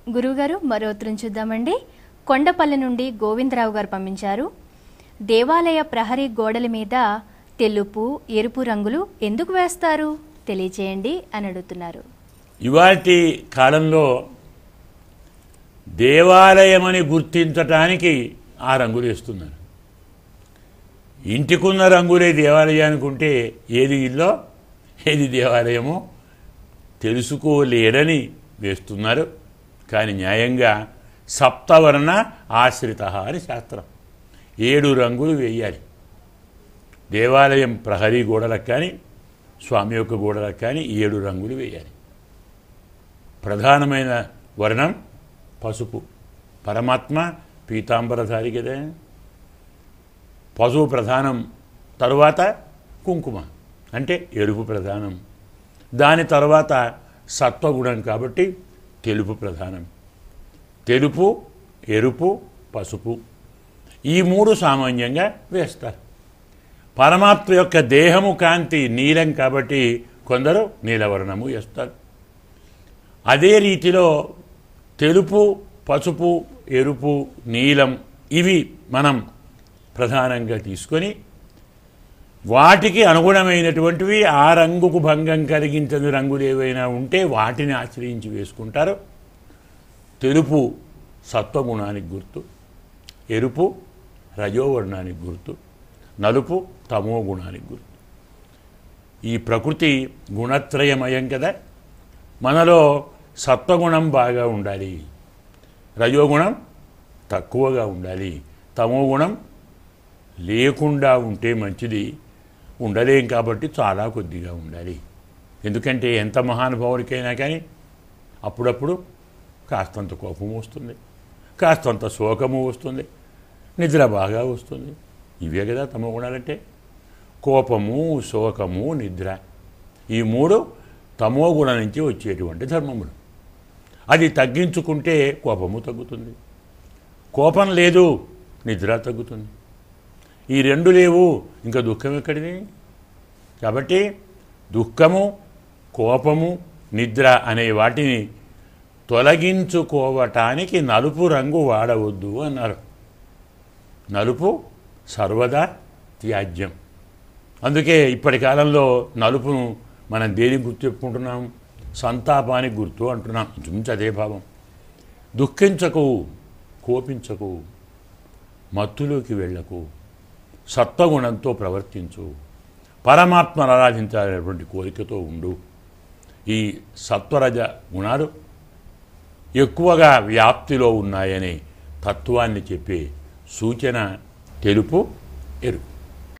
గురువుగారు మరో ఉత్తరం చూద్దామండి. కొండపల్లి నుండి గోవిందరావు గారు పంపించారు. దేవాలయ ప్రహరీ గోడల మీద తెలుపు ఎరుపు రంగులు ఎందుకు వేస్తారు తెలియచేయండి అని అడుగుతున్నారు. ఇవాల్టి కాలంలో దేవాలయమని గుర్తించటానికి ఆ రంగులు వేస్తున్నారు. ఇంటికున్న రంగులే దేవాలయానికి ఉంటే ఏది ఇల్లో ఏది దేవాలయమో తెలుసుకోలేడని వేస్తున్నారు. కానీ న్యాయంగా సప్తవర్ణ ఆశ్రిత అని శాస్త్రం. 7 రంగులు వేయాలి. దేవాలయం ప్రహరీ గోడలకు కానీ స్వామి యొక్క గోడలకు కానీ 7 రంగులు వేయాలి. ప్రధానమైన వర్ణం పసుపు. పరమాత్మ పీతాంబరధారి కదా. పసుపు ప్రధానం, తరువాత కుంకుమ అంటే ఎరుపు ప్రధానం, దాని తర్వాత సత్వగుణం కాబట్టి తెలుపు ప్రధానం. తెలుపు, ఎరుపు, పసుపు ఈ 3 సామాన్యంగా వేస్తారు. పరమాత్మ యొక్క దేహము కాంతి నీలం కాబట్టి కొందరు నీలవర్ణము వేస్తారు. అదే రీతిలో తెలుపు, పసుపు, ఎరుపు, నీలం ఇవి మనం ప్రధానంగా తీసుకొని వాటికి అనుగుణమైనటువంటివి ఆ రంగుకు భంగం కలిగించని రంగులు ఏవైనా ఉంటే వాటిని ఆశ్రయించి వేసుకుంటారు. తెలుపు సత్వగుణానికి గుర్తు, ఎరుపు రజోవర్ణానికి గుర్తు, నలుపు తమో గుణానికి గుర్తు. ఈ ప్రకృతి గుణత్రయమయం కదా. మనలో సత్వగుణం బాగా ఉండాలి, రజోగుణం తక్కువగా ఉండాలి, తమో గుణం లేకుండా ఉంటే మంచిది. ఉండలేం కాబట్టి చాలా కొద్దిగా ఉండాలి. ఎందుకంటే ఎంత మహానుభావుడికైనా కానీ అప్పుడప్పుడు కాస్తంత కోపము వస్తుంది, కాస్తంత శోకము వస్తుంది, నిద్ర బాగా వస్తుంది. ఇవే కదా తమో గుణాలంటే. కోపము, శోకము, నిద్ర ఈ 3 తమో గుణం నుంచి వచ్చేటువంటి ధర్మములు. అది తగ్గించుకుంటే కోపము తగ్గుతుంది, కోపం లేదు నిద్ర తగ్గుతుంది. ఈ 2 లేవు ఇంకా దుఃఖం ఎక్కడిది? కాబట్టి దుఃఖము, కోపము, నిద్ర అనే వాటిని తొలగించుకోవటానికి నలుపు రంగు వాడవద్దు అన్నారు. నలుపు సర్వదా త్యాజ్యం. అందుకే ఇప్పటి కాలంలో నలుపును మనం దేనికి గుర్తు చెప్పుకుంటున్నాం? సంతాపానికి గుర్తు అంటున్నాం. ఇంచుమించు అదే భావం. దుఃఖించకు, కోపించకు, మత్తులోకి వెళ్ళకు, సత్వగుణంతో ప్రవర్తించు, పరమాత్మను ఆరాధించాలనేటువంటి కోరికతో ఉండు. ఈ సత్వరజ గుణాలు ఎక్కువగా వ్యాప్తిలో ఉన్నాయనే తత్వాన్ని చెప్పే సూచన తెలుపు, ఎరుపు.